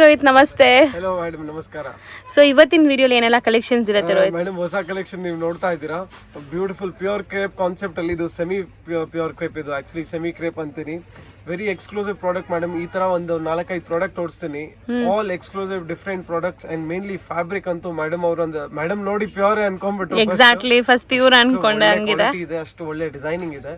ರೋಹಿತ್ ನಮಸ್ತೆ. Hello madam, ನಮಸ್ಕಾರ. So ಇವತ್ತಿನ ವಿಡಿಯೋಲಿ ಏನೆಲ್ಲ ಕಲೆಕ್ಷನ್ಸ್ ಇರುತ್ತೆ ರೋಹಿತ್? ಮೇಡಮ್, ಹೊಸ ಕಲೆಕ್ಷನ್ ನೀವು ನೋಡ್ತಾ ಇದ್ದೀರಾ. ಬ್ಯೂಟಿಫುಲ್ ಪ್ಯೂರ್ ಕ್ರೇಪ್ ಕಾನ್ಸೆಪ್ಟ್ ಅಲ್ಲಿ. ಇದು ಸೆಮಿ ಪ್ಯೂರ್ ಕ್ರೇಪ್. ಇದು ಆಕ್ಚುಲಿ ಸೆಮಿ ಕ್ರೇಪ್ ಅಂತೀನಿ. Very exclusive product madam. ಈ ತರ ಒಂದು 4-5 ಪ್ರಾಡಕ್ಟ್ ತೋರಿಸ್ತೀನಿ. All exclusive different products and mainly fabric ಅಂತೂ ಮೇಡಮ್ ಅವರೊಂದು ಮೇಡಮ್ ನೋಡಿ ಪ್ಯೂರ್ ಅನ್ಕೊಂಡ್ಬಿಟ್ಟು ಎಕ್ಸಾಕ್ಟ್ಲಿ ಫಸ್ಟ್ ಪ್ಯೂರ್ ಅನ್ಕೊಂಡೆ. ಹಂಗಿದೆ ಇದೆ, ಅಷ್ಟು ಒಳ್ಳೆ ಡಿಸೈನಿಂಗ್ ಇದೆ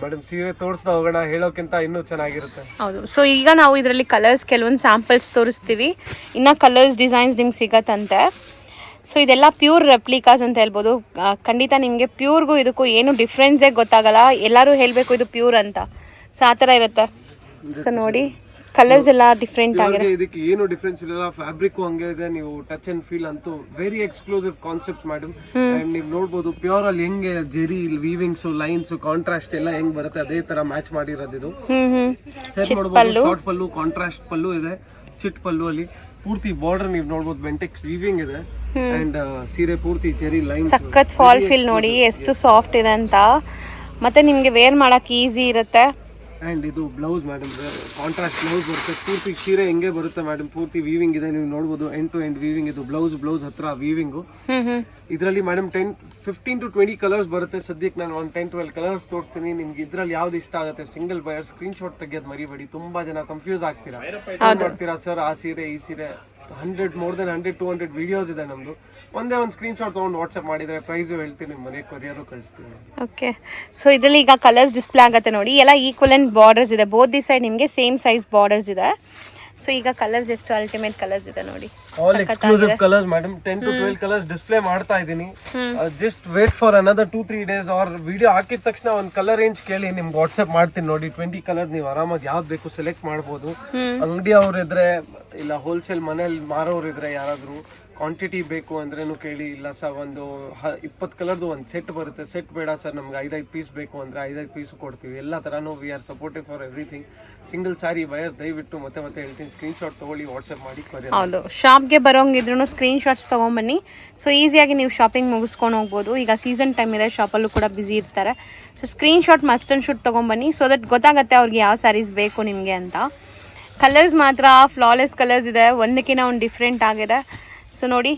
ಮೇಡಮ್. ಸೀರೆ ತೋರಿಸ್ತಾ ಹೋಗೋಣ, ಹೇಳೋಕ್ಕಿಂತ ಇನ್ನೂ ಚೆನ್ನಾಗಿರುತ್ತೆ. ಹೌದು. ಸೊ ಈಗ ನಾವು ಇದರಲ್ಲಿ ಕಲರ್ಸ್ ಕೆಲವೊಂದು ಸ್ಯಾಂಪಲ್ಸ್ ತೋರಿಸ್ತೀವಿ. ಇನ್ನ ಕಲರ್ಸ್ ಡಿಸೈನ್ಸ್ ನಿಮ್ಗೆ ಸಿಗತ್ತಂತೆ. ಸೊ ಇದೆಲ್ಲ ಪ್ಯೂರ್ ರೆಪ್ಲಿಕಾಸ್ ಅಂತ ಹೇಳ್ಬೋದು. ಖಂಡಿತ ನಿಮಗೆ ಪ್ಯೂರ್ಗೂ ಇದಕ್ಕೂ ಏನು ಡಿಫ್ರೆನ್ಸೇ ಗೊತ್ತಾಗಲ್ಲ. ಎಲ್ಲರೂ ಹೇಳಬೇಕು ಇದು ಪ್ಯೂರ್ ಅಂತ. ಸೊ ಆ ಥರ ಇರುತ್ತೆ. ಸೊ ನೋಡಿ ಕಲರ್ಸ್ ಎಲ್ಲ ಡಿಫ್ರೆಂಟ್ ಆಗಿದೆ. ಇದಕ್ಕೆ ಏನು ಡಿಫ್ರೆನ್ಸ್ ಇಲ್ಲ. ಫ್ಯಾಬ್ರಿಕ್ ಹಂಗೆ ಇದೆ. ನೀವು ಟಚ್ ಅಂಡ್ ಫೀಲ್ ಅಂತೂ very exclusive concept madam. And ನೀವು ನೋಡ್ಬೋದು ಪ್ಯೂರ್ ಅಲ್ಲಿ ಹೆಂಗೆ ಜೆರಿ ಲೀವಿಂಗ್ಸ್, ಲೈನ್ಸ್, ಕಾಂಟ್ರಾಸ್ಟ್ ಎಲ್ಲ ಹೆಂಗ್ ಬರುತ್ತೆ ಅದೇ ತರ ಮ್ಯಾಚ್ ಮಾಡಿರೋದು ಇದು. ಸೆಟ್ ನೋಡ್ಬೋದು. ಶಾರ್ಟ್ ಪಲ್ಲು, ಕಾಂಟ್ರಾಸ್ಟ್ ಪಲ್ಲು ಇದೆ. ಚಿಟ್ ಪಲ್ಲು ಅಲ್ಲಿ ಪೂರ್ತಿ ಬಾರ್ಡರ್ ನೀವು ನೋಡ್ಬೋದು ಬೆಂಟೆಕ್ಸ್ ವೀವಿಂಗ್ ಇದೆ. ಅಂಡ್ ಸೀರೆ ಪೂರ್ತಿ ಜೆರಿ ಲೈನ್, ಸಖತ್ ಫಾಲ್ ಫೀಲ್ ನೋಡಿ ಎಷ್ಟು ಸಾಫ್ಟ್ ಇದೆ ಅಂತ. ಮತ್ತೆ ನಿಮ್ಗೆ ವೇರ್ ಮಾಡಕ್ ಈಸಿ ಇರುತ್ತೆ. ಅಂಡ್ ಇದು ಬ್ಲೌಸ್ ಮೇಡಮ್, ಕಾಂಟ್ರಾಸ್ಟ್ ಬ್ಲೌಸ್ ಬರುತ್ತೆ. ಪೂರ್ತಿ ಸೀರೆ ಹೆಂಗೆ ಬರುತ್ತೆ ಮೇಡಮ್. ಪೂರ್ತಿ ವೀವಿಂಗ್ ಇದೆ, ನೀವು ನೋಡ್ಬೋದು. End to end weaving. ಇದು ಬ್ಲೌಸ್ ಹತ್ರ ವೀವಿಂಗು. ಇದರಲ್ಲಿ ಮೇಡಮ್ 15 to 20 ಕಲರ್ಸ್ ಬರುತ್ತೆ. ಸದ್ಯಕ್ಕೆ ನಾನು ಒಂದು 10-12 ಕಲರ್ಸ್ ತೋರಿಸ್ತೀನಿ. ನಿಮ್ಗೆ ಇದ್ರಲ್ಲಿ ಯಾವ್ದು ಇಷ್ಟ ಆಗುತ್ತೆ ಸಿಂಗಲ್ ಬಯರ್ ಸ್ಕ್ರೀನ್ ಶಾಟ್ ತೆಗೆಯೋದು ಮರಿಬೇಡಿ. ತುಂಬಾ ಜನ ಕನ್ಫ್ಯೂಸ್ ಆಗ್ತೀರಾ ಸರ್ ಆ ಸೀರೆ ಈ ಸೀರೆ. 100-200 ವಿಡಿಯೋಸ್ ಇದೆ ನಮ್ದು. ಒಂದೇ ಒಂದು ಸ್ಕ್ರೀನ್ ಶಾಟ್ ತೊಗೊಂಡು ವಾಟ್ಸ್ಆಪ್ ಮಾಡಿದರೆ ಪ್ರೈಸು ಹೇಳ್ತೀನಿ, ಮನೆ ಕೊರಿಯರು ಕಳಿಸ್ತೀವಿ. ಓಕೆ. ಸೊ ಇದರಲ್ಲಿ ಈಗ ಕಲರ್ಸ್ ಡಿಸ್ಪ್ಲೇ ಆಗುತ್ತೆ ನೋಡಿ. ಎಲ್ಲ ಈಕ್ವಲೆಂಟ್ ಬಾರ್ಡರ್ಸ್ ಇದೆ. ಬೋತ್ ದಿ ಸೈಡ್ ನಿಮಗೆ ಸೇಮ್ ಸೈಜ್ ಬಾರ್ಡರ್ಸ್ ಇದೆ. ಸೊ ಈಗ ಕಲರ್ಸ್ ಎಷ್ಟು ಅಲ್ಟಿಮೇಟ್ ಕಲರ್ಸ್ ಇದೆ ನೋಡಿ. All exclusive colours madam. 10 to 12 colours display ಮಾಡ್ತಾ ಇದ್ದೀನಿ. Just wait for another 2-3 days. Or video ಹಾಕಿದ ತಕ್ಷಣ ಒಂದು ಕಲರ್ ರೇಂಜ್ ಕೇಳಿ, ನಿಮ್ಗೆ ವಾಟ್ಸ್ಆಪ್ ಮಾಡ್ತೀನಿ ನೋಡಿ. 20 ಕಲರ್ ನೀವು ಆರಾಮಾಗಿ ಯಾವ್ದು ಬೇಕು ಸೆಲೆಕ್ಟ್ ಮಾಡ್ಬೋದು. ಅಂಗಡಿ ಅವ್ರು ಇದ್ರೆ ಇಲ್ಲ ಹೋಲ್ಸೇಲ್ ಮನೇಲಿ ಮಾರೋರು ಇದ್ರೆ ಯಾರಾದರೂ ಕ್ವಾಂಟಿಟಿ ಬೇಕು ಅಂದ್ರೇನು ಕೇಳಿ. ಇಲ್ಲ ಸರ್ ಒಂದು 20 ಕಲರ್ದು ಒಂದು ಸೆಟ್ ಬರುತ್ತೆ. ಸೆಟ್ ಬೇಡ ಸರ್ ನಮ್ಗೆ 5-5 ಪೀಸ್ ಬೇಕು ಅಂದರೆ 5-5 ಪೀಸು ಕೊಡ್ತೀವಿ. ಎಲ್ಲ ಥರನೂ we are supportive for everything. Single sorry buyer ದಯವಿಟ್ಟು ಮತ್ತೆ ಹೇಳ್ತೀನಿ, ಸ್ಕ್ರೀನ್ ಶಾಟ್ ತೊಗೊಳ್ಳಿ, ವಾಟ್ಸಪ್ ಮಾಡಿ. ಹೌದು, ಶಾಪ್ಗೆ ಬರೋಂಗಿದ್ರು ಸ್ಕ್ರೀನ್ ಶಾಟ್ಸ್ ತೊಗೊಂಬನ್ನಿ. ಸೊ ಈಸಿಯಾಗಿ ನೀವು ಶಾಪಿಂಗ್ ಮುಗಿಸ್ಕೊಂಡು ಹೋಗ್ಬೋದು. ಈಗ ಸೀಸನ್ ಟೈಮ್ ಇದೆ, ಶಾಪಲ್ಲೂ ಕೂಡ ಬ್ಯುಸಿ ಇರ್ತಾರೆ. So screen shot must and should ತೊಗೊಂಬನ್ನಿ. ಸೊ ದಟ್ ಗೊತ್ತಾಗುತ್ತೆ ಅವ್ರಿಗೆ ಯಾವ ಸ್ಯಾರೀಸ್ ಬೇಕು ನಿಮಗೆ ಅಂತ. ಕಲರ್ಸ್ ಮಾತ್ರ ಫ್ಲಾಲೆಸ್ ಕಲರ್ಸ್ ಇದೆ, ಒಂದಕ್ಕಿಂತ ಒಂದು ಡಿಫ್ರೆಂಟ್ ಆಗಿದೆ. ಸೊ ನೋಡಿ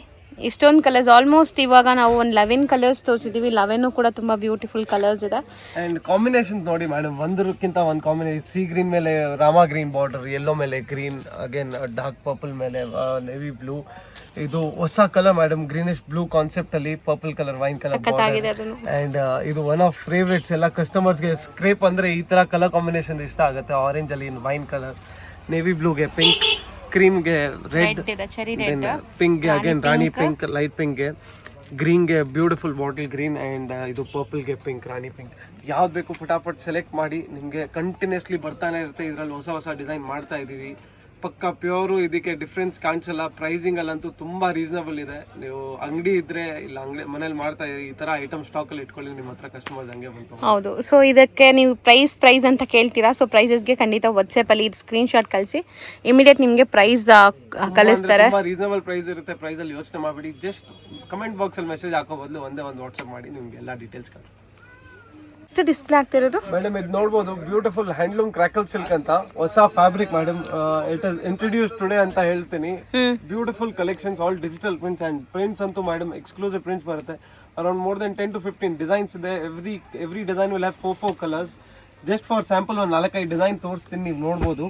ಇಷ್ಟೊಂದು ಕಲರ್ಸ್. ಆಲ್ಮೋಸ್ಟ್ ಇವಾಗ ನಾವು ಒಂದು 11 ಕಲರ್ಸ್ ತೋರಿಸಿದ್ದೀವಿ. 11 ಕೂಡ ತುಂಬ ಬ್ಯೂಟಿಫುಲ್ ಕಲರ್ಸ್ ಇದೆ. ಆ್ಯಂಡ್ ಕಾಂಬಿನೇಷನ್ ನೋಡಿ ಮೇಡಮ್, ಒಂದಕ್ಕಿಂತ ಒಂದು ಕಾಂಬಿನೇಷನ್. ಸಿ ಗ್ರೀನ್ ಮೇಲೆ ರಾಮಾ ಗ್ರೀನ್ ಬಾರ್ಡರ್, ಯೆಲ್ಲೋ ಮೇಲೆ ಗ್ರೀನ್, ಅಗೇನ್ ಡಾರ್ಕ್ ಪರ್ಪಲ್ ಮೇಲೆ ನೇವಿ ಬ್ಲೂ. ಇದು ಹೊಸ colour madam, greenish blue concept ಅಲ್ಲಿ purple colour, wine colour border. And ಇದು ಒನ್ ಆಫ್ ಫೇವ್ರೇಟ್ಸ್ ಎಲ್ಲ ಕಸ್ಟಮರ್ಸ್ಗೆ. ಸ್ಕ್ರೇಪ್ ಅಂದರೆ ಈ ಥರ ಕಲರ್ ಕಾಂಬಿನೇಷನ್ ಇಷ್ಟ ಆಗುತ್ತೆ. ಆರೆಂಜ್ ಅಲ್ಲಿ ವೈನ್ ಕಲರ್, ನೇವಿ ಬ್ಲೂಗೆ ಪಿಂಕ್, ಕ್ರೀಮ್ಗೆ ರೆಡ್, ಪಿಂಕ್ಗೆ ಅಗೇನ್ ರಾಣಿ ಪಿಂಕ್, ಲೈಟ್ ಪಿಂಕ್ಗೆ, ಗ್ರೀನ್ಗೆ ಬ್ಯೂಟಿಫುಲ್ ಬಾಟಲ್ ಗ್ರೀನ್, ಆ್ಯಂಡ್ ಇದು ಪರ್ಪಲ್ಗೆ ಪಿಂಕ್, ರಾಣಿ ಪಿಂಕ್. ಯಾವ್ದು ಬೇಕು ಫಟಾಫಟ್ ಸೆಲೆಕ್ಟ್ ಮಾಡಿ. ನಿಮಗೆ ಕಂಟಿನ್ಯೂಸ್ಲಿ ಬರ್ತಾನೆ ಇರುತ್ತೆ. ಇದರಲ್ಲಿ ಹೊಸ ಡಿಸೈನ್ ಮಾಡ್ತಾ ಇದ್ದೀವಿ. ಪಕ್ಕ ಪ್ಯೂರು. ಇದಕ್ಕೆ ಡಿಫ್ರೆನ್ಸ್ ಕಾಣಿಸಲ್ಲ. ಪ್ರೈಸಿಂಗ್ ಅಲ್ಲಂತೂ ತುಂಬಾ ರೀಸನಬಲ್ ಇದೆ. ನೀವು ಅಂಗಡಿ ಇದ್ರೆ ಇಲ್ಲ ಅಂಗಡಿ ಮನೇಲಿ ಮಾಡ್ತಾ ಇದ್ದೀರಿ, ಈ ತರ ಐಟಮ್ ಸ್ಟಾಕ್ ಅಲ್ಲಿ ಇಟ್ಕೊಳ್ಳಿ, ನಿಮ್ಮ ಹತ್ರ ಕಸ್ಟಮರ್ಸ್ ಹಂಗೆ ಬಂತು. ಹೌದು. ಸೊ ಇದಕ್ಕೆ ನೀವು ಪ್ರೈಸ್ ಅಂತ ಕೇಳ್ತೀರಾ. ಸೊ ಪ್ರೈಸಸ್ಗೆ ಖಂಡಿತ ವಾಟ್ಸ್ಆಪ್ ಅಲ್ಲಿ ಸ್ಕ್ರೀನ್ ಶಾಟ್ ಕಳಿಸಿ, ಇಮಿಡಿಯೇಟ್ ನಿಮಗೆ ಪ್ರೈಸ್ ಕಳಿಸ್ತಾರೆ. ತುಂಬಾ ರೀಸನಬಲ್ ಪ್ರೈಸ್ ಇರುತ್ತೆ. ಪ್ರೈಸ್ ಅಲ್ಲಿ ಯೋಚನೆ ಮಾಡಬೇಡಿ. ಜಸ್ಟ್ ಕಮೆಂಟ್ ಬಾಕ್ಸ್ ಅಲ್ಲಿ ಮೆಸೇಜ್ ಹಾಕೋ ಬದಲು ಒಂದೇ ಒಂದು ವಾಟ್ಸ್ಆಪ್ ಮಾಡಿ, ನಿಮ್ಗೆ ಎಲ್ಲ ಡೀಟೇಲ್ಸ್ ಕಳಿಸಿ. ಡಿಸ್ಪ್ಲೇ ಆಗ್ತಿರೋದು ಮೇಡಮ್, ಇದು ನೋಡಬಹುದು. ಬ್ಯೂಟಿಫುಲ್ ಹ್ಯಾಂಡ್ಲೂಮ್ ಕ್ರಾಕಲ್ ಸಿಲ್ಕ್ ಅಂತ ಹೊಸ fabric madam. It is introduce today ಅಂತ ಹೇಳ್ತೀನಿ. Beautiful collections, all digital prints. And prints ಅಂತೂ ಮೇಡಮ್ ಎಕ್ಸ್ಕ್ಲೂಸಿವ್ ಪ್ರಿಂಟ್ಸ್ ಬರುತ್ತೆ. Around more than 10 to 15 designs ಇದೆ. Every design will have 4 colours. Just for sample ಒಂದು 4-5 design ತೋರಿಸ್ತೀನಿ, ನೀವು ನೋಡ್ಬೋದು.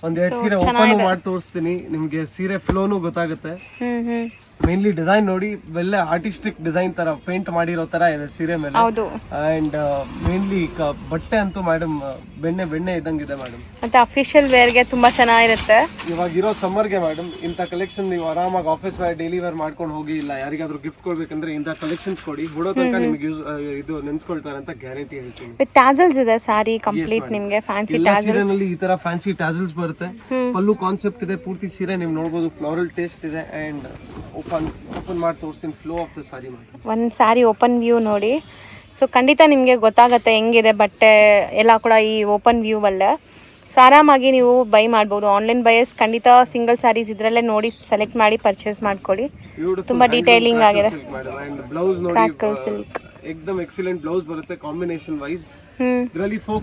ಒಂದೆರಡು ಸೀರೆ ಓಪನ್ ಮಾಡಿ ತೋರಿಸ್ತೀನಿ, ನಿಮ್ಗೆ ಸೀರೆ ಫ್ಲೋನು ಗೊತ್ತಾಗುತ್ತೆ. ಮೇನ್ಲಿ ಡಿಸೈನ್ ನೋಡಿ, ಒಳ್ಳೆ ಆರ್ಟಿಸ್ಟಿಕ್ ಡಿಸೈನ್ ತರ ಪೇಂಟ್ ಮಾಡಿರೋ ತರ ಇದೆ ಸೀರೆ ಮೇಲೆ. ಅಂಡ್ ಮೇನ್ಲಿ ಬಟ್ಟೆ ಅಂತೂ ಮೇಡಮ್ ಬೆಣ್ಣೆ ಇದ್ದಂಗಿದೆ ಮೇಡಮ್. ಮತ್ತೆ ಅಫಿಷಿಯಲ್ ವೇರ್ ಗೆ ತುಂಬಾ ಚೆನ್ನಾಗಿರುತ್ತೆ. ಇವಾಗ ಇರೋ ಸಮ್ಮರ್ ಗೆ ಮೇಡಮ್ ಇಂಥ ಕಲೆಕ್ಷನ್ ನೀವು ಆರಾಮಾಗಿ ಆಫೀಸ್ ವೇರ್, ಡೈಲಿ ವೇರ್ ಮಾಡ್ಕೊಂಡು ಹೋಗಿ. ಇಲ್ಲ ಯಾರಿಗಾದ್ರೂ ಗಿಫ್ಟ್ ಕೊಡ್ಬೇಕಂದ್ರೆ ಇಂಥ ಕಲೆಕ್ಷನ್ಸ್ ಕೊಡಿ. ಹುಡೋ ತನಕ ನಿಮಗೆ ಇದು ನೆನ್ಸ್ಕೊಳ್ತಾರೆ ಅಂತ ಗ್ಯಾರಂಟಿ ಹೇಳ್ತೀನಿ. ವಿತ್ ಟ್ಯಾಸಲ್ಸ್ ಇದೆ ಸಾರಿ ಕಂಪ್ಲೀಟ್ ನಿಮಗೆ. ಫ್ಯಾನ್ಸಿ ಟ್ಯಾಸಲ್ಸ್, ಈ ತರ ಫ್ಯಾನ್ಸಿ ಟ್ಯಾಸಲ್ಸ್ ಬರುತ್ತೆ. ಪಲ್ಲು ಕಾನ್ಸೆಪ್ಟ್ ಇದೆ. ಪೂರ್ತಿ ಸೀರೆ ನೀವು ನೋಡಬಹುದು. ಫ್ಲೋರಲ್ ಟೇಸ್ಟ್ ಇದೆ. ಅಂಡ್ ಓಪನ್ ಮಾಡಿ ತೋರಿಸ್ತೀನಿ ಫ್ಲೋ ಆಫ್ ದ ಸಾರಿ. ಒಂದು ಸಾರಿ ಓಪನ್ ವ್ಯೂ ನೋಡಿ. ಸೊ ಖಂಡಿತ ನಿಮಗೆ ಗೊತ್ತಾಗುತ್ತೆ ಹೆಂಗಿದೆ ಬಟ್ಟೆ ಎಲ್ಲ ಕೂಡ ಈ ಓಪನ್ ವ್ಯೂ ಅಲ್ಲೇ. ಸೊ ಆರಾಮಾಗಿ ನೀವು ಬೈ ಮಾಡ್ಬೋದು. ಆನ್ಲೈನ್ ಬಯರ್ಸ್ ಖಂಡಿತ ಸಿಂಗಲ್ ಸ್ಯಾರೀಸ್ ಇದರಲ್ಲೇ ನೋಡಿ ಸೆಲೆಕ್ಟ್ ಮಾಡಿ ಪರ್ಚೇಸ್ ಮಾಡ್ಕೊಳ್ಳಿ. ತುಂಬಾ ಡೀಟೇಲಿಂಗ್ ಆಗಿದೆ. ಬ್ಲೌಸ್ ನೋಡಿ, ಏಕ್ದಮ್ ಎಕ್ಸಲೆಂಟ್ ಬ್ಲೌಸ್ ಬರುತ್ತೆ ಕಾಂಬಿನೇಷನ್ ವೈಸ್. ಇದರಲ್ಲಿ ಫೋರ್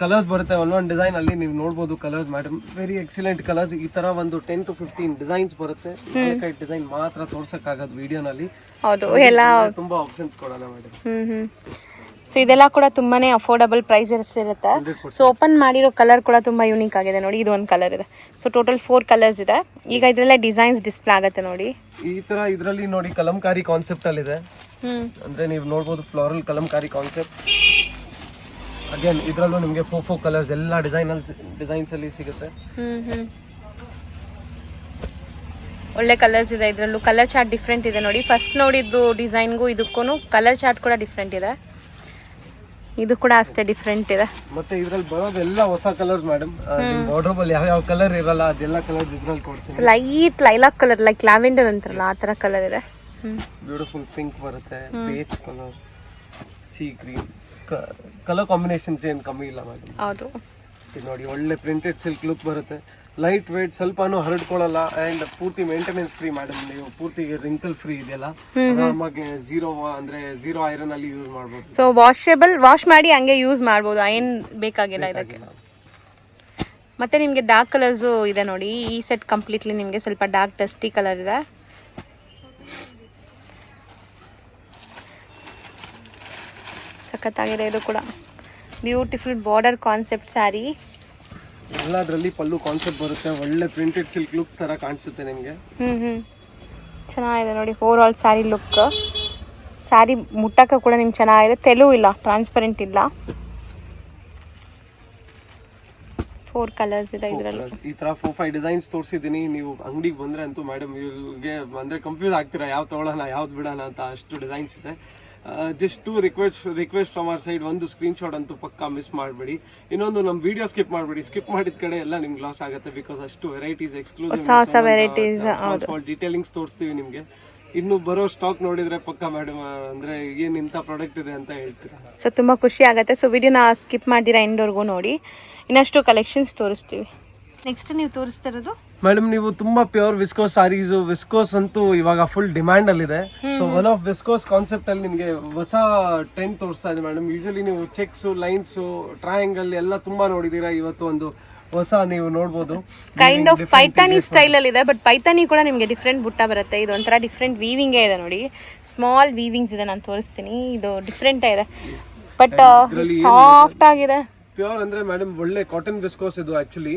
ಕಲರ್ಸ್ ಬರುತ್ತೆ ಒಂದೊಂದು ಡಿಸೈನ್ ಅಲ್ಲಿ ನೀವು ನೋಡ್ಬೋದು colours madam very excellent colours. ಈ ತರ ಒಂದು 10 to 15 ಡಿಸೈನ್ಸ್ ಬರುತ್ತೆ. 4-5 ಡಿಸೈನ್ ಮಾತ್ರ ತೋರ್ಸಕ್ಕಾಗದು ವಿಡಿಯೋನಲ್ಲಿ. ಹೌದು ಎಲ್ಲ ತುಂಬಾ ಆಪ್ಷನ್ಸ್ ಕೊಡೋಣ ಮೇಡಮ್. ಸೊ ಇದೆಲ್ಲ ಕೂಡ ತುಂಬಾನೇ ಅಫೋರ್ಡಬಲ್ ಪ್ರೈಸಸ್ ಇರುತ್ತೆ. ಸೊ ಓಪನ್ ಮಾಡಿರೋ ಕಲರ್ ಕೂಡ ತುಂಬಾ ಯೂನಿಕ್ ಆಗಿದೆ ನೋಡಿ. ಇದು ಒಂದು ಕಲರ್ ಇದೆ. ಸೊ ಟೋಟಲ್ 4 ಕಲರ್ಸ್ ಇದೆ. ಈಗ ಇದರಲ್ಲೇ ಡಿಸೈನ್ಸ್ ಡಿಸ್ಪ್ಲೇ ಆಗುತ್ತೆ ನೋಡಿ. ಈ ತರ ಇದರಲ್ಲಿ ನೋಡಿ ಕಲಂಕಾರಿ ಕಾನ್ಸೆಪ್ಟ್ ಅಲ್ಲಿ ಇದೆ. ಅಂದ್ರೆ ನೀವು ನೋಡ್ಬೋದು ಫ್ಲೋರಲ್ ಕಲಂಕಾರಿ ಕಾನ್ಸೆಪ್ಟ್. ಅಗೇನ್ ಇದರಲ್ಲೂ ನಿಮಗೆ 4 ಕಲರ್ಸ್ ಎಲ್ಲ ಡಿಸೈನ್ಸ್ ಅಲ್ಲಿ ಸಿಗುತ್ತೆ. ಒಳ್ಳೆ ಕಲರ್ಸ್ ಇದೆ ಇದರಲ್ಲೂ. ಕಲರ್ ಚಾರ್ಟ್ ಡಿಫ್ರೆಂಟ್ ಇದೆ ನೋಡಿ. ಫಸ್ಟ್ ನೋಡಿದ್ದು ಡಿಸೈನ್ಗೂ ಇದಕ್ಕೂ ಕಲರ್ ಚಾರ್ಟ್ ಕೂಡ ಡಿಫ್ರೆಂಟ್ ಇದೆ. ಇದು ಕೂಡ ಅಷ್ಟೇ ಡಿಫ್ರೆಂಟ್ ಇದೆ. ಮತ್ತೆ ಇದ್ರಲ್ಲಿ ಬರೋದೆಲ್ಲ ಹೊಸ ಕಲರ್ಸ್ ಮೇಡಮ್. ಬಾರ್ಡರ್ ಅಲ್ಲಿ ಯಾವ ಕಲರ್ ಇರಲ್ಲ ಅದೆಲ್ಲ ಕಲರ್ಸ್ ಇದ್ರಲ್ಲಿ ಕೊಡ್ತೀನಿ. Light lilac colour, like lavender ಅಂತಾರಲ್ಲ ಆ ತರ ಕಲರ್ ಇದೆ. ಬ್ಯೂಟಿಫುಲ್ ಪಿಂಕ್ ಬರುತ್ತೆ, beige colour, sea green colour combinations ಏನು ಕಮ್ಮಿ ಇಲ್ಲ ಮೇಡಮ್. ಹೌದು ಇದು ನೋಡಿ ಒಳ್ಳೆ ಪ್ರಿಂಟೆಡ್ ಸಿಲ್ಕ್ ಲುಕ್ ಬರುತ್ತೆ. ಲೈಟ್ ವೇಟ್, ಸ್ವಲ್ಪನೂ ಹರಡ್ಕೊಳ್ಳಲ್ಲ ಅಂಡ್ ಪೂರ್ತಿ ಮೇಂಟೆನೆನ್ಸ್ ಫ್ರೀ ಮೇಡಮ್. ನೀವು ಪೂರ್ತಿ ರಿಂಕಲ್ ಫ್ರೀ ಇದೆಲ್ಲ ಆರಾಮಾಗಿ ಝೀರೋ ಐರನ್ ಅಲ್ಲಿ ಯೂಸ್ ಮಾಡಬಹುದು. ಸೊ ವಾಶ್ ಮಾಡಿ ಹಂಗೆ ಯೂಸ್ ಮಾಡಬಹುದು, ಐರನ್ ಬೇಕಾಗಿಲ್ಲ ಇದಕ್ಕೆ. ಮತ್ತೆ ನಿಮಗೆ ಡಾರ್ಕ್ ಕಲರ್ಸ್ ಇದೆ ನೋಡಿ. ಈ ಸೆಟ್ ಕಂಪ್ಲೀಟ್ಲಿ ನಿಮಗೆ ಸ್ವಲ್ಪ ಡಾರ್ಕ್ ಡಸ್ಟಿ ಕಲರ್ ಇದೆ. ಸಖತ್ತಾಗಿದೆ ಇದು ಕೂಡ. Beautiful border concept sari. ಎಲ್ಲದರಲ್ಲಿ ಪಲ್ಲು ಕಾನ್ಸೆಪ್ಟ್ ಬರುತ್ತೆ. ಒಳ್ಳೆ ಪ್ರಿಂಟೆಡ್ ಸಿಲ್ಕ್ ಲುಕ್ ತರ ಕಾಣಿಸುತ್ತೆ ನಿಮಗೆ. ಚೆನ್ನಾಗಿದೆ ನೋಡಿ overall sari look. Sari ಮುಟ್ಟಕ್ಕೆ ಕೂಡ ನಿಮ್ಗೆ ಚೆನ್ನಾಗಿದೆ. ತೆಲು ಇಲ್ಲ, ಟ್ರಾನ್ಸ್ಪರೆಂಟ್ ಇಲ್ಲ. 4 ಕಲರ್ಸ್ ಇದೆ ಇದರಲ್ಲಿ. ಈ ತರ 4-5 ಡಿಸೈನ್ಸ್ ತೋರಿಸಿದ್ದೀನಿ. ನೀವು ಅಂಗಡಿಗೆ ಬಂದ್ರೆ ಅಂತೂ ಮೇಡಮ್ ಇವ್ರಿಗೆ ಅಂದ್ರೆ ಕನ್ಫ್ಯೂಸ್ ಆಗ್ತೀರಾ ಯಾವ್ದು ತಗೊಳ್ಳೋಣ ಯಾವ್ದು ಬಿಡೋಣ ಅಂತ. ಅಷ್ಟು ಡಿಸೈನ್ಸ್ ಇದೆ. Just 2 request from our side. ಒಂದು ಸ್ಕ್ರೀನ್ಶಾಟ್ ಅಂತೂ ಪಕ್ಕಾ ಮಿಸ್ ಮಾಡಬೇಡಿ. ಇನ್ನೊಂದು ನಮ್ಮ ವಿಡಿಯೋ ಸ್ಕಿಪ್ ಮಾಡಬೇಡಿ. ಸ್ಕಿಪ್ ಮಾಡಿದ ಕಡೆ ಎಲ್ಲ ನಿಮ್ಗೆ ಲಾಸ್ ಆಗುತ್ತೆ. ಬಿಕಾಸ್ ಅಷ್ಟು ವೆರೈಟೀಸ್ ಎಕ್ಸ್ಕ್ಲೂಸಿವ್ ಡೀಟೇಲಿಂಗ್ಸ್ ತೋರಿಸ್ತೀವಿ ನಿಮಗೆ. ಇನ್ನು ಬರೋ ಸ್ಟಾಕ್ ನೋಡಿದ್ರೆ ಪಕ್ಕಾ ಮೇಡಮ್ ಅಂದ್ರೆ ಏನ್ ಇಂಥ ಪ್ರಾಡಕ್ಟ್ ಇದೆ ಅಂತ ಹೇಳ್ತೀರಾ. ಸೊ ತುಂಬಾ ಖುಷಿ ಆಗುತ್ತೆ. ಸೊ ವಿಡಿಯೋನ ಸ್ಕಿಪ್ ಮಾಡ್ದಿರಾ ಎಂಡ್ವರೆಗೂ ನೋಡಿ. ಇನ್ನಷ್ಟು ಕಲೆಕ್ಷನ್ಸ್ ತೋರಿಸ್ತೀವಿ. ನೆಕ್ಸ್ಟ್ ನೀವು ತೋರಿಸ್ತಿರೋದು ಮೇಡಮ್ ನೀವು ತುಂಬಾ ಪ್ಯೂರ್ ವಿಸ್ಕೋಸ್ ಸಾರೀಸ್. ವಿಸ್ಕೋಸ್ ಅಂತೂ ಇವಾಗ ಫುಲ್ ಡಿಮ್ಯಾಂಡ್ ಅಲ್ಲಿ ಇದೆ. So one of viscose concept ಅಲ್ಲಿ ನಿಮಗೆ ಹೊಸ ಟ್ರೆಂಡ್ ತೋರಿಸ್ತಾ ಇದೆ ಮೇಡಮ್. ಯೂಶಲಿ ನೀವು ಚೆಕ್ಸ್, ಲೈನ್ಸ್, ಟ್ರಯಾಂಗಲ್ ಎಲ್ಲ ತುಂಬಾ ನೋಡಿದೀರಾ. ಇವತ್ತು ಒಂದು ಹೊಸ ನೀವು ನೋಡ್ಬೋದು ಕೈಂಡ್ ಆಫ್ ಪೈತಾನಿ ಸ್ಟೈಲ್ ಅಲ್ಲಿ ಇದೆ. ಬಟ್ ಪೈತಾನಿ ಕೂಡ ನಿಮಗೆ ಡಿಫ್ರೆಂಟ್ ಬುಟ್ಟ ಬರುತ್ತೆ. ಇದು ಒಂಥರ ಡಿಫ್ರೆಂಟ್ ವೀವಿಂಗ್ ಇದೆ ನೋಡಿ. ಸ್ಮಾಲ್ ವೀವಿಂಗ್ಸ್ ಇದೆ, ನಾನು ತೋರಿಸ್ತೀನಿ. ಇದು ಡಿಫ್ರೆಂಟ್ ಇದೆ ಬಟ್ ಸಾಫ್ಟ್ ಆಗಿದೆ. ಪ್ಯೂರ್ ಅಂದ್ರೆ ಮೇಡಮ್ ಒಳ್ಳೆ ಕಾಟನ್ ವಿಸ್ಕೋಸ್ ಇದು. ಆಕ್ಚುಲಿ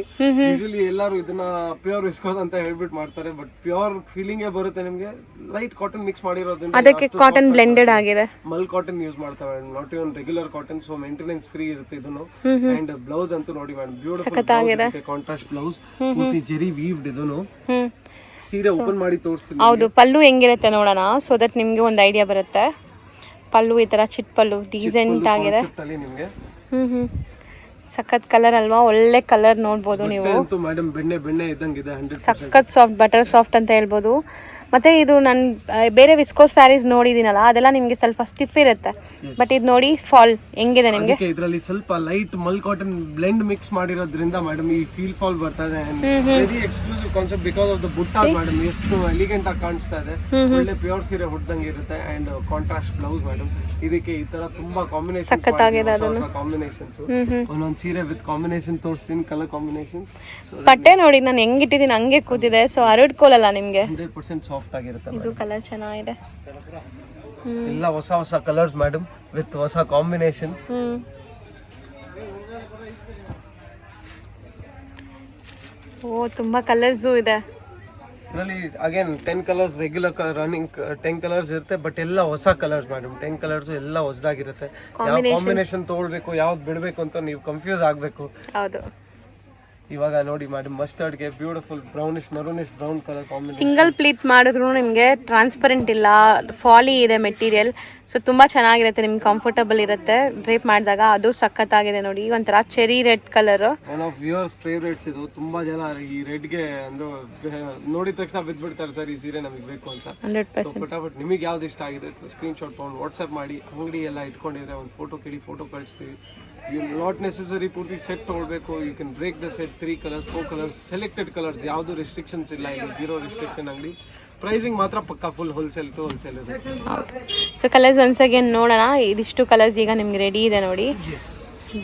ಯೂಶಲಿ ಎಲ್ಲರೂ ಇದನ್ನ ಪ್ಯೂರ್ ವಿಸ್ಕೋಸ್ ಅಂತ ಹೇಳ್ಬಿಟ್ಟು ಮಾಡ್ತಾರೆ. ಬಟ್ ಪ್ಯೂರ್ ಫೀಲಿಂಗ್ ಬರುತ್ತೆ ನಿಮ್ಗೆ. ಲೈಟ್ ಕಾಟನ್ ಮಿಕ್ಸ್ ಮಾಡಿರೋದ್ರಿಂದ ಅದಕ್ಕೆ ಕಾಟನ್ ಬ್ಲೆಂಡೆಡ್ ಆಗಿದೆ. ಮಲ್ ಕಾಟನ್ ಯೂಸ್ ಮಾಡ್ತಾರೆ madam, not even regular cotton. So maintenance free ಇರುತ್ತೆ ಇದನ್ನು. ಅಂಡ್ ಬ್ಲೌಸ್ ಅಂತೂ ನೋಡಿ ಮೇಡಮ್, ಬ್ಯೂಟಿಫುಲ್ ಕಾಂಟ್ರಾಸ್ಟ್ ಬ್ಲೌಸ್, ಪೂರ್ತಿ ಜೆರಿ ವೀವ್ಡ್ ಇದನ್ನು. ಸೀರೆ ಓಪನ್ ಮಾಡಿ ತೋರಿಸ್ತೀನಿ. ಹೌದು, ಪಲ್ಲು ಹೆಂಗಿರುತ್ತೆ ನೋಡೋಣ, ಸೊ ದಟ್ ನಿಮ್ಗೆ ಒಂದು ಐಡಿಯಾ ಬರುತ್ತೆ. ಪಲ್ಲು ಈ ತರ ಚಿಟ್ ಪಲ್ಲು ಡೀಸೆಂಟ್ ಆಗಿದೆ. ನಿಮ್ಗೆ ಸಖತ್ ಕಲರ್ ಅಲ್ವಾ? ಒಳ್ಳೆ ಕಲರ್ ನೋಡ್ಬೋದು ನೀವು. ಮೇಡಮ್ ಬೆಣ್ಣೆ ಇದ್ದಂಗಿದೆ. ಸಖತ್ ಸಾಫ್ಟ್, ಬಟರ್ ಸಾಫ್ಟ್ ಅಂತ ಹೇಳ್ಬೋದು. ಮತ್ತೆ ಇದು ನಾನು ಬೇರೆ ವಿಸ್ಕೋಸ್ ಸ್ಯಾರೀಸ್ ನೋಡಿದೀನಲ್ಲ, ಅದೆಲ್ಲ ನಿಮ್ಗೆ ಸ್ವಲ್ಪ ಸ್ಟಿಫ್ ಇರುತ್ತೆ. ಬಟ್ ಇದು ನೋಡಿ ಫಾಲ್ ಹೆಂಗಿದೆ ನಿಮ್ಗೆ. ಇದರಲ್ಲಿ ಸ್ವಲ್ಪ ಲೈಟ್ ಮಲ್ ಕಾಟನ್ ಬ್ಲೆಂಡ್ ಮಿಕ್ಸ್ ಮಾಡಿರೋದ್ರಿಂದ ಮೇಡಮ್ ಈ ಫೀಲ್ ಫಾಲ್ ಬರ್ತಾ ಇದೆ. Very exclusive concept because of the ಬುಟ್ಟ ಮೇಡಮ್. ಎಷ್ಟು ಎಲಿಗೆಂಟ್ ಆಗಿ ಕಾಣಿಸ್ತಾ ಇದೆ. ಒಳ್ಳೆ ಪ್ಯೂರ್ ಸೀರೆ ಹುಡ್ದಂಗೆ ಇರುತ್ತೆ. And contrast blouse madam. ಇದಕ್ಕೆ ಈ ತರ ತುಂಬಾ ಕಾಂಬಿನೇಷನ್ ಕಾಂಬಿನೇಷನ್ಸ್. ಒಂದೊಂದು ಸೀರೆ ವಿತ್ ಕಾಂಬಿನೇಷನ್ ತೋರಿಸ್ತೀನಿ, ಕಲರ್ ಕಾಂಬಿನೇಷನ್. ಬಟ್ಟೆ ನೋಡಿ ನಾನು ಹೆಂಗಿಟ್ಟಿದ್ದೀನಿ ಹಂಗೆ ಕೂತಿದೆ. ಸೊ ಹರಡ್ಕೊಳ್ಳಲ್ಲ ನಿಮ್ಗೆ. 100% ಸಾಫ್ಟ್ ಆಗಿರುತ್ತೆ. ಇದು ಕಲರ್ ಚೆನ್ನಾಗಿದೆ. ಎಲ್ಲ ಹೊಸ ಕಲರ್ಸ್ ಮೇಡಮ್ ವಿತ್ ಹೊಸ ಕಾಂಬಿನೇಷನ್ಸ್. ಓ ತುಂಬಾ ಕಲರ್ಸ್ ಇದೆ ಇದರಲ್ಲಿ. Again 10 colours regular running 10 colours ಇರುತ್ತೆ. ಬಟ್ ಎಲ್ಲ ಹೊಸ ಕಲರ್ಸ್ ಮೇಡಮ್. 10 ಕಲರ್ಸ್ ಎಲ್ಲ ಹೊಸದಾಗಿರುತ್ತೆ. ಯಾವ ಕಾಂಬಿನೇಷನ್ ತಗೊಳ್ಬೇಕು ಯಾವ್ದು ಬಿಡಬೇಕು ಅಂತ ನೀವು ಕನ್ಫ್ಯೂಸ್ ಆಗಬೇಕು. ಹೌದು. ಇವಾಗ ನೋಡಿ ಮೇಡಮ್, ಮಸ್ಟರ್ಡ್ಗೆ beautiful brownish maroonish brown colour combination. Single pleat ಮಾಡಿದ್ರು ನಿಮಗೆ ಟ್ರಾನ್ಸ್ಪರೆಂಟ್ ಇಲ್ಲ, ಫಾಲಿ ಇದೆ ಮೆಟೀರಿಯಲ್. ಸೊ ತುಂಬಾ ಚೆನ್ನಾಗಿರುತ್ತೆ, ನಿಮ್ಗೆ ಕಂಫರ್ಟಬಲ್ ಇರುತ್ತೆ ಡ್ರೇಪ್ ಮಾಡಿದಾಗ. ಅದು ಸಖತ್ತಾಗಿದೆ ನೋಡಿ. ಒಂಥರ cherry red colour. One of viewers favourites ಇದು. ತುಂಬಾ ಜನ ಈ ರೆಡ್ಗೆ ಅಂದ್ರೆ ನೋಡಿದ ತಕ್ಷಣ ಬಿದ್ಬಿಡ್ತಾರೆ, ಸರ್ ಈ ಸೀರೆ ನಮಗೆ ಬೇಕು ಅಂತ. 100%. ಫಟಾಫಟ್ ನಿಮಗೆ ಯಾವ್ದು ಇಷ್ಟ ಆಗಿದೆ ಸ್ಕ್ರೀನ್ ಶಾಟ್ ತಗೊಂಡು ವಾಟ್ಸ್ಆಪ್ ಮಾಡಿ. ಅಂಗಡಿ ಎಲ್ಲ ಇಟ್ಕೊಂಡಿದ್ರೆ ಒಂದು ಫೋಟೋ ಕೇಳಿ ಫೋಟೋ ಕಳಿಸ್ತೀವಿ. ಯು ನಾಟ್ ನೆಸೆಸರಿ ಪೂರ್ತಿ ಸೆಟ್ ತೊಗೊಳ್ಬೇಕು. You can break the set 3 colours 4 colours selected colours. ಯಾವುದು ರೆಸ್ಟ್ರಿಕ್ಷನ್ಸ್ ಇಲ್ಲ, ಇಲ್ಲಿ 0 ರೆಸ್ಟ್ರಿಕ್ಷನ್ ಅಂಗಡಿ. ಪ್ರೈಸಿಂಗ್ ಮಾತ್ರ ಪಕ್ಕ ಫುಲ್ ಹೋಲ್ಸೇಲ್ ಟು ಹೋಲ್ಸೇಲ್ ಇದೆ. ಹೌದು. ಸೊ ಕಲರ್ಸ್ ಒನ್ಸ್ ಅಗೇನ್ ನೋಡೋಣ. ಇದಿಷ್ಟು ಕಲರ್ಸ್ ಈಗ ನಿಮ್ಗೆ ರೆಡಿ ಇದೆ ನೋಡಿ.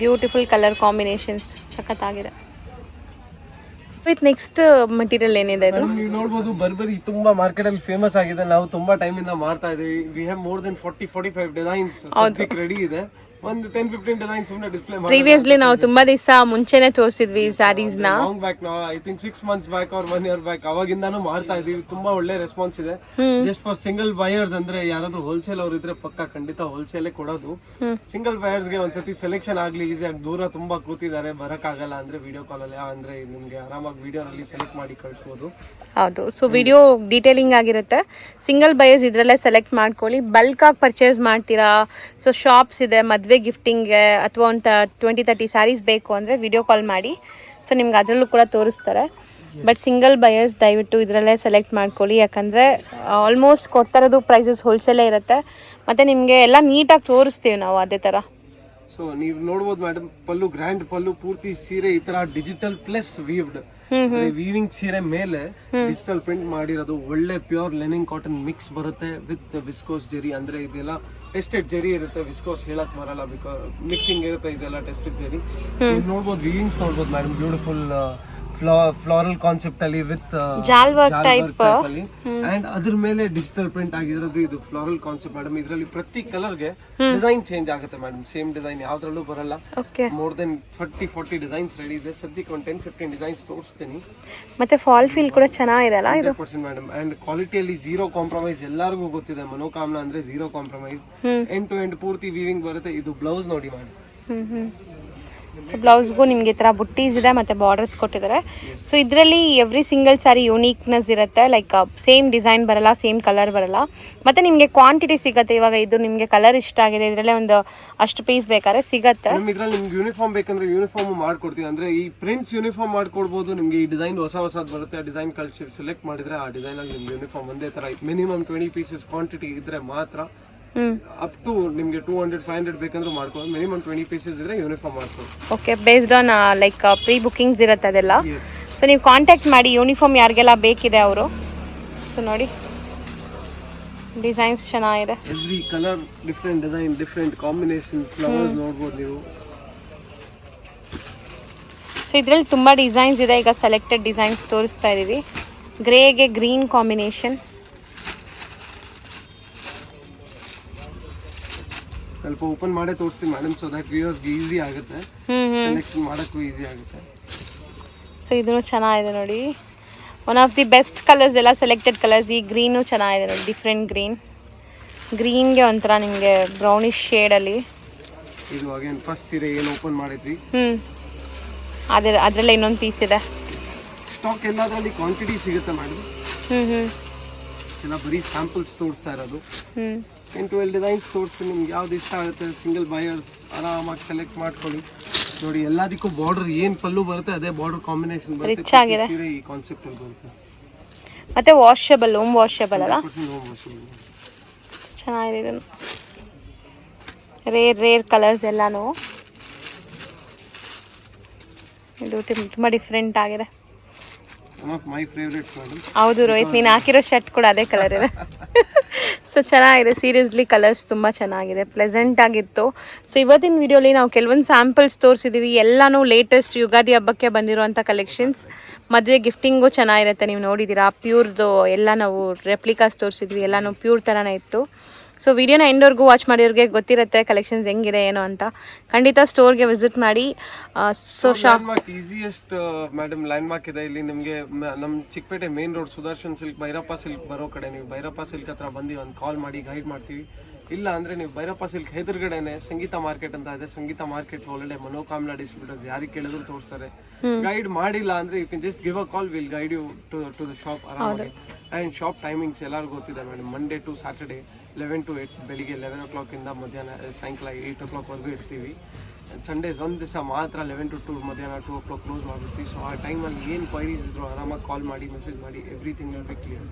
ಬ್ಯೂಟಿಫುಲ್ ಕಲರ್ ಕಾಂಬಿನೇಷನ್ಸ್ ಸಖತ್ತಾಗಿದೆ. ವಿತ್ ನೆಕ್ಸ್ಟ್ ಮಟೀರಿಯಲ್ ಏನಿದೆ ಇದು? ನೀವು ನೋಡ್ಬೋದು ಬರ್ಬರಿ ತುಂಬಾ ಮಾರ್ಕೆಟ್ ಅಲ್ಲಿ ಫೇಮಸ್ ಆಗಿದೆ. ನಾವು ತುಂಬಾ ಟೈಮ್ ಇಂದ ಮಾಡ್ತಾ ಇದೀವಿ. We have more than 40-45 designs ಸದ್ಯಕ್ಕೆ ರೆಡಿ ಇದೆ. ಒಂದು 10-15 ಡಿಸೈನ್ಸ್ ಸುಮ್ಮನೆ ಡಿಸ್ಪ್ಲೇ ಮಾಡಿ. ಪ್ರೀವಿಯಸ್ಲಿ ನಾವು ತುಂಬಾ ದಿವಸ ಮುಂಚೆನೆ ತೋರಿಸಿದ್ವಿ ಸ್ಯಾರೀಸ್ ನ. ಲಾಂಗ್ ಬ್ಯಾಕ್ ನಾವು I think 6 months back or 1 year back ಅವಾಗಿಂದಾನು ಮಾಡ್ತಾ ಇದೀವಿ. ತುಂಬಾ ಒಳ್ಳೆ ರೆಸ್ಪಾನ್ಸ್ ಇದೆ. ಜಸ್ಟ್ ಫಾರ್ ಸಿಂಗಲ್ ಬಯರ್ಸ್ ಅಂದ್ರೆ ಯಾರಾದ್ರೂ ಹೋಲ್ಸೇಲ್ ಅವ್ರು ಇದ್ರೆ ಪಕ್ಕ ಖಂಡಿತ ಹೋಲ್ಸೇಲ್ ಕೊಡೋದು. ಸಿಂಗಲ್ ಬಯರ್ಸ್ ಗೆ ಒಂದ್ಸತಿ ಸೆಲೆಕ್ಷನ್ ಆಗ್ಲಿ ಈಸಿಯಾಗಿ ದೂರ ತುಂಬಾ ಕೂತಿದ್ದಾರೆ ಬರಕ್ ಆಗಲ್ಲ ಅಂದ್ರೆ ವಿಡಿಯೋ ಕಾಲ್ ಅಲ್ಲಿ ಅಂದ್ರೆ ನಿಮ್ಗೆ ಆರಾಮಾಗಿ ವಿಡಿಯೋನಲ್ಲಿ ಸೆಲೆಕ್ಟ್ ಮಾಡಿ ಕಳಿಸಬಹುದು. ಹೌದು. ಸೊ ವಿಡಿಯೋ ಡೀಟೇಲಿಂಗ್ ಆಗಿರುತ್ತೆ. ಸಿಂಗಲ್ ಬಯರ್ಸ್ ಇದ್ರಲ್ಲೇ ಸೆಲೆಕ್ಟ್ ಮಾಡ್ಕೊಳ್ಳಿ. ಬಲ್ಕ್ ಆಗಿ ಪರ್ಚೇಸ್ ಮಾಡ್ತೀರಾ, ಸೊ ಶಾಪ್ಸ್ ಇದೆ, ಮದ್ವೆ ಗಿಫ್ಟಿಂಗ್ಗೆ ಅಥವಾ ಒಂದು 20-30 ಸ್ಯಾರೀಸ್ ಬೇಕು ಅಂದರೆ ವಿಡಿಯೋ ಕಾಲ್ ಮಾಡಿ. ಸೊ ನಿಮ್ಗೆ ಅದರಲ್ಲೂ ಕೂಡ ತೋರಿಸ್ತಾರೆ. ಬಟ್ ಸಿಂಗಲ್ ಬಯರ್ಸ್ ದಯವಿಟ್ಟು ಇದರಲ್ಲೇ ಸೆಲೆಕ್ಟ್ ಮಾಡ್ಕೊಳ್ಳಿ. ಯಾಕಂದರೆ ಆಲ್ಮೋಸ್ಟ್ ಕೊಡ್ತಾ ಇರೋದು ಪ್ರೈಸಸ್ ಹೋಲ್ಸೇಲೇ ಇರುತ್ತೆ. ಮತ್ತು ನಿಮಗೆ ಎಲ್ಲ ನೀಟಾಗಿ ತೋರಿಸ್ತೀವಿ ನಾವು ಅದೇ ಥರ. ಸೊ ನೀವು ನೋಡ್ಬೋದು ಮೇಡಮ್, ಪಲ್ಲು ಗ್ರ್ಯಾಂಡ್ ಪಲ್ಲು, ಪೂರ್ತಿ ಸೀರೆ ಈ ತರ ಡಿಜಿಟಲ್ ಪ್ಲಸ್ ವೀವ್ಡ್ ವೀವಿಂಗ್ ಸೀರೆ ಮೇಲೆ ಡಿಜಿಟಲ್ ಪ್ರಿಂಟ್ ಮಾಡಿರೋದು. ಒಳ್ಳೆ ಪ್ಯೂರ್ ಲೆನಿನ್ ಕಾಟನ್ ಮಿಕ್ಸ್ ಬರುತ್ತೆ ವಿತ್ ವಿಸ್ಕೋಸ್ ಜೆರಿ. ಅಂದ್ರೆ ಇದೆಲ್ಲ ಟೆಸ್ಟೆಡ್ ಜೆರಿ ಇರುತ್ತೆ, ವಿಸ್ಕೋಸ್ ಹೇಳಕ್ ಬರಲ್ಲ, ಬಿಕಾಸ್ ಮಿಕ್ಸಿಂಗ್ ಇರುತ್ತೆ. ಇದೆಲ್ಲ ಟೆಸ್ಟೆಡ್ ಜೆರಿ. ನೀವು ನೋಡ್ಬೋದು ವೀವಿಂಗ್ಸ್ ನೋಡ್ಬೋದು ಮೇಡಮ್, ಬ್ಯೂಟಿಫುಲ್ ಫ್ಲೋರಲ್ ಕಾನ್ಸೆಪ್ಟ್ ಅಲ್ಲಿ ವಿತ್ ಜಾಲ್ ವರ್ಕ್ ಟೈಪ್ ಅಲ್ಲಿ ಅಂಡ್ ಅದ್ರ ಮೇಲೆ ಡಿಜಿಟಲ್ ಪ್ರಿಂಟ್ ಆಗಿರೋದು. ಇದು ಫ್ಲೋರಲ್ ಕಾನ್ಸೆಪ್ಟ್ ಮೇಡಮ್. ಇದರಲ್ಲಿ ಪ್ರತಿ ಕಲರ್ ಗೆ ಡಿಸೈನ್ ಚೇಂಜ್ ಆಗುತ್ತೆ ಮೇಡಮ್. ಸೇಮ್ ಡಿಸೈನ್ ಯಾವ್ದ್ರಲ್ಲೂ ಬರಲ್ಲ. ಮೋರ್ ದೆನ್ 30-40 ಡಿಸೈನ್ಸ್ ರೆಡಿ ಇದೆ. ಸದ್ಯಕ್ಕೆ ಒಂದು 10-15 ಡಿಸೈನ್ಸ್ ತೋರಿಸ್ತೀನಿ. ಮತ್ತೆ ಫಾಲ್ ಫೀಲ್ ಕೂಡ ಚೆನ್ನಾಗಿರಲ್ಲ ಇದು 100% ಮೇಡಮ್. ಅಂಡ್ ಕ್ವಾಲಿಟಿಯಲ್ಲಿ ಝೀರೋ ಕಾಂಪ್ರಮೈಸ್. ಎಲ್ಲರಿಗೂ ಗೊತ್ತಿದೆ ಮನೋಕಾಮನ ಅಂದ್ರೆ zero compromise. End to end ಪೂರ್ತಿ ವೀವಿಂಗ್ ಬರುತ್ತೆ. ಇದು ಬ್ಲೌಸ್ ನೋಡಿ ಮೇಡಮ್. ಸೊ ಬ್ಲೌಸ್ಗೂ ನಿಮಗೆ ಈ ಥರ ಬುಟ್ಟೀಸ್ ಇದೆ ಮತ್ತು ಬಾರ್ಡರ್ಸ್ ಕೊಟ್ಟಿದ್ದಾರೆ. ಸೊ ಇದರಲ್ಲಿ ಎವ್ರಿ ಸಿಂಗಲ್ ಸ್ಯಾರಿ ಯೂನಿಕ್ನೆಸ್ ಇರುತ್ತೆ. ಲೈಕ್ ಸೇಮ್ ಡಿಸೈನ್ ಬರಲ್ಲ, ಸೇಮ್ ಕಲರ್ ಬರಲ್ಲ, ಮತ್ತು ನಿಮಗೆ ಕ್ವಾಂಟಿಟಿ ಸಿಗುತ್ತೆ. ಇವಾಗ ಇದು ನಿಮಗೆ ಕಲರ್ ಇಷ್ಟ ಆಗಿದೆ, ಇದರಲ್ಲೇ ಒಂದು ಅಷ್ಟು ಪೀಸ್ ಬೇಕಾದ್ರೆ ಸಿಗುತ್ತೆ. ಇದ್ರಲ್ಲಿ ನಿಮ್ಗೆ ಯೂನಿಫಾರ್ಮ್ ಬೇಕಂದ್ರೆ ಯೂನಿಫಾರ್ಮ್ ಮಾಡ್ಕೊಡ್ತೀವಿ. ಅಂದ್ರೆ ಈ ಪ್ರಿಂಟ್ಸ್ ಯೂನಿಫಾರ್ಮ್ ಮಾಡ್ಕೊಡ್ಬೋದು. ನಿಮ್ಗೆ ಈ ಡಿಸೈನ್ ಹೊಸದು ಬರುತ್ತೆ, ಆ ಡಿಸೈನ್ ಕಲ್ಚರ್ ಸೆಲೆಕ್ಟ್ ಮಾಡಿದ್ರೆ ಆ ಡಿಸೈನ್ ಆಗಿ ನಿಮ್ಗೆ ಯೂನಿಫಾರ್ಮ್ ಒಂದೇ ತರ ಮಿನಿಮಮ್ 20 ಪೀಸಸ್ ಕ್ವಾಂಟಿಟಿ ಇದ್ರೆ ಮಾತ್ರ. ಅಪ್ ಟು ನಿಮಗೆ 200-500 ಬೇಕಂದ್ರೆ ಮಾಡ್ಕೊಂಡು ಮಿನಿಮಮ್ 20 ಪೀಸಸ್ ಇದ್ರೆ ಯೂನಿಫಾರ್ಮ್ ಮಾಡ್ಕೊಂಡು. Okay, based on like pre bookings ಇರುತ್ತೆ ಅದೆಲ್ಲ. ಸೊ ನೀವು ಕಾಂಟ್ಯಾಕ್ಟ್ ಮಾಡಿ ಯೂನಿಫಾರ್ಮ್ ಯಾರಿಗೆಲ್ಲ ಬೇಕಿದೆ ಅವರು. ಸೊ ನೋಡಿ ಡಿಸೈನ್ಸ್ ಚೆನ್ನಾಗಿದೆ. Every colour different design, different combination flowers ನೋಡ್ಬೋದು ನೀವು. ಸೊ ಇದರಲ್ಲಿ ತುಂಬ ಡಿಸೈನ್ಸ್ ಇದೆ. ಈಗ ಸೆಲೆಕ್ಟೆಡ್ ಡಿಸೈನ್ಸ್ ತೋರಿಸ್ತಾ ಇದ್ದೀವಿ. ಗ್ರೇಗೆ ಗ್ರೀನ್ ಕಾಂಬಿನೇಷನ್. ಸ್ವಲ್ಪ ಓಪನ್ ಮಾಡೇ ತೋರಿಸ್ತೀನಿ ಮೇಡಮ್, ಸೊ ದಟ್ ವ್ಯೂವರ್ಸ್ಗೆ ಈಸಿ ಆಗುತ್ತೆ, ಸೆಲೆಕ್ಷನ್ ಮಾಡೋಕ್ಕೂ ಈಸಿ ಆಗುತ್ತೆ. ಸೊ ಇದೂ ಚೆನ್ನಾಗಿದೆ ನೋಡಿ. One of the best colours ಎಲ್ಲ ಸೆಲೆಕ್ಟೆಡ್ ಕಲರ್ಸ್. ಈ ಗ್ರೀನು ಚೆನ್ನಾಗಿದೆ ನೋಡಿ, ಡಿಫ್ರೆಂಟ್ ಗ್ರೀನ್ಗೆ ಒಂಥರ ನಿಮಗೆ ಬ್ರೌನಿಶ್ ಶೇಡಲ್ಲಿ. ಇದು ಅಗೇನ್ ಫಸ್ಟ್ ಸೀರೆ ಏನು ಓಪನ್ ಮಾಡಿದ್ವಿ. ಅದರಲ್ಲೇ ಇನ್ನೊಂದು ಪೀಸ್ ಇದೆ. ಸ್ಟಾಕ್ ಎಲ್ಲದರಲ್ಲಿ ಕ್ವಾಂಟಿಟಿ ಸಿಗುತ್ತೆ ಮೇಡಮ್. ಎಲ್ಲ ಬರೀ ಸ್ಯಾಂಪಲ್ಸ್ ತೋರಿಸ್ತಾ ಇರೋದು. 10-12 ಡಿಸೈನ್ಸ್ ತೋರಿಸ್ತೀನಿ. ನಿಮ್ಗೆ ಯಾವ್ದು ಇಷ್ಟ ಆಗುತ್ತೆ ಸಿಂಗಲ್ ಬಯರ್ಸ್ ಆರಾಮಾಗಿ ಸೆಲೆಕ್ಟ್ ಮಾಡ್ಕೊಳ್ಳಿ. ನೋಡಿ ಎಲ್ಲದಕ್ಕೂ ಬಾರ್ಡರ್ ಏನು ಪಲ್ಲು ಬರುತ್ತೆ ಅದೇ ಬಾರ್ಡರ್ ಕಾಂಬಿನೇಷನ್ ಬರುತ್ತೆ. ಈ ಕಾನ್ಸೆಪ್ಟ್ ಬರುತ್ತೆ. ಮತ್ತೆ ವಾಷಬಲ್, ಹೋಮ್ ವಾಷಬಲ್ ಅಲ್ಲ, ಚೆನ್ನಾಗಿದೆ. ಇದನ್ನು ರೇರ್ ಕಲರ್ಸ್ ಎಲ್ಲಾನು. ಇದು ತುಂಬ ಡಿಫ್ರೆಂಟ್ ಆಗಿದೆ. ಹೌದು ರೋಹಿತ್, ನೀನು ಹಾಕಿರೋ ಶರ್ಟ್ ಕೂಡ ಅದೇ ಕಲರ್ ಇದೆ. ಸೊ ಚೆನ್ನಾಗಿದೆ. ಸೀರಿಯಸ್ಲಿ ಕಲರ್ಸ್ ತುಂಬ ಚೆನ್ನಾಗಿದೆ, ಪ್ಲೆಸೆಂಟ್ ಆಗಿತ್ತು. ಸೊ ಇವತ್ತಿನ ವಿಡಿಯೋಲಿ ನಾವು ಕೆಲವೊಂದು ಸ್ಯಾಂಪಲ್ಸ್ ತೋರಿಸಿದ್ದೀವಿ. ಎಲ್ಲನೂ ಲೇಟೆಸ್ಟ್ ಯುಗಾದಿ ಹಬ್ಬಕ್ಕೆ ಬಂದಿರುವಂಥ ಕಲೆಕ್ಷನ್ಸ್. ಮದುವೆ ಗಿಫ್ಟಿಂಗು ಚೆನ್ನಾಗಿರುತ್ತೆ. ನೀವು ನೋಡಿದ್ದೀರಾ ಪ್ಯೂರ್ದು ಎಲ್ಲ ನಾವು ರೆಪ್ಲಿಕಾಸ್ ತೋರಿಸಿದ್ವಿ. ಎಲ್ಲನೂ ಪ್ಯೂರ್ ಥರನೇ ಇತ್ತು. ಸೊ ವಿಡಿಯೋನ ಎಂಡ್ವರೆಗೂ ವಾಚ್ ಮಾಡಿರೋರಿಗೆ ಗೊತ್ತಿರುತ್ತೆ ಕಲೆಕ್ಷನ್ಸ್ ಹೆಂಗಿದೆ ಏನು ಅಂತ. ಖಂಡಿತ ಸ್ಟೋರ್ಗೆ ವಿಸಿಟ್ ಮಾಡಿ. So landmark easiest madam landmark ಇದೆ ಇಲ್ಲಿ ನಿಮಗೆ. ನಮ್ಮ Chikkapete main road Sudarshan silk, Bhairappa silk ಬರೋ ಕಡೆ ನೀವು ಭೈರಪ್ಪ ಸಿಲ್ಕ್ ಹತ್ರ ಬಂದು ಒಂದು ಕಾಲ್ ಮಾಡಿ ಗೈಡ್ ಮಾಡ್ತೀವಿ. ಇಲ್ಲ ಅಂದ್ರೆ ನೀವು ಭೈರಪ್ಪ ಸಿಲ್ಕ್ ಎದುರುಗಡೆನೆ ಸಂಗೀತ ಮಾರ್ಕೆಟ್ ಅಂತ ಇದೆ. ಸಂಗೀತ ಮಾರ್ಕೆಟ್ ಒಳಗಡೆ ಮನೋಕಾಮನ ಡಿಸ್ಟ್ರಿಬ್ಯೂಟರ್ಸ್ ಯಾರಿಗೆ ಕೇಳಿದ್ರು ತೋರಿಸ್ತಾರೆ. ಗೈಡ್ ಮಾಡಿಲ್ಲ ಅಂದ್ರೆ you can just give a call, will guide you to the shop ಆರಾಮಾಗಿ. ಆ್ಯಂಡ್ ಶಾಪ್ ಟೈಮಿಂಗ್ಸ್ ಎಲ್ಲರಿಗೂ ಗೊತ್ತಿದೆ madam. Monday to Saturday 11 to 8, ಬೆಳಿಗ್ಗೆ 11 o'clock ಇಂದ ಮಧ್ಯಾಹ್ನ ಸಾಯಂಕಾಲ 8 o'clock ವರೆಗೂ ಇರ್ತೀವಿ. ಸಂಡೇಸ್ ಒಂದು ದಿವಸ ಮಾತ್ರ 11 to 2 ಮಧ್ಯಾಹ್ನ 2 o'clock ಕ್ಲೋಸ್ ಮಾಡ್ಬಿಡ್ತೀವಿ. ಸೊ ಆ ಟೈಮಲ್ಲಿ ಏನು ಕ್ವೈರೀಸ್ ಇದ್ರು ಆರಾಮಾಗಿ ಕಾಲ್ ಮಾಡಿ ಮೆಸೇಜ್ ಮಾಡಿ, everything will be clear.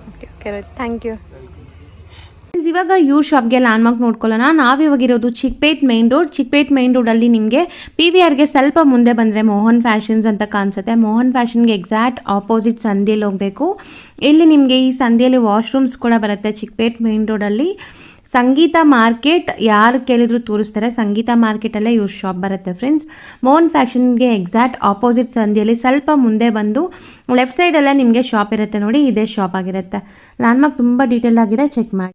Okay, thank you. Friends, ಇವಾಗ ಇವ್ರ ಶಾಪ್ಗೆ ಲ್ಯಾಂಡ್ಮಾರ್ಕ್ ನೋಡ್ಕೊಳ್ಳೋಣ. ನಾವಿವಾಗಿರೋದು Chickpet main road. Chickpet main ರೋಡಲ್ಲಿ ನಿಮಗೆ PVRಗೆ ಸ್ವಲ್ಪ ಮುಂದೆ ಬಂದರೆ ಮೋಹನ್ ಫ್ಯಾಷನ್ಸ್ ಅಂತ ಕಾಣಿಸುತ್ತೆ. ಮೋಹನ್ ಫ್ಯಾಷನ್ಗೆ ಎಕ್ಸಾಕ್ಟ್ ಆಪೋಸಿಟ್ ಸಂಧಿಯಲ್ಲಿ ಹೋಗಬೇಕು. ಇಲ್ಲಿ ನಿಮಗೆ ಈ ಸಂಧಿಯಲ್ಲಿ ವಾಶ್ರೂಮ್ಸ್ ಕೂಡ ಬರುತ್ತೆ. ಚಿಕ್ಪೇಟ್ ಮೈನ್ ರೋಡಲ್ಲಿ ಸಂಗೀತ ಮಾರ್ಕೆಟ್ ಯಾರು ಕೇಳಿದ್ರು ತೋರಿಸ್ತಾರೆ. ಸಂಗೀತ ಮಾರ್ಕೆಟಲ್ಲೇ ಇವ್ರ ಶಾಪ್ ಬರುತ್ತೆ ಫ್ರೆಂಡ್ಸ್. ಮೋಹನ್ ಫ್ಯಾಷನ್ಗೆ ಎಕ್ಸಾಕ್ಟ್ ಆಪೋಸಿಟ್ ಸಂಧಿಯಲ್ಲಿ ಸ್ವಲ್ಪ ಮುಂದೆ ಬಂದು ಲೆಫ್ಟ್ ಸೈಡಲ್ಲೇ ನಿಮಗೆ ಶಾಪ್ ಇರುತ್ತೆ ನೋಡಿ, ಇದೇ ಶಾಪ್ ಆಗಿರುತ್ತೆ. ಲ್ಯಾಂಡ್ಮಾರ್ಕ್ ತುಂಬ ಡೀಟೇಲ್ ಆಗಿದೆ, ಚೆಕ್ ಮಾಡಿ.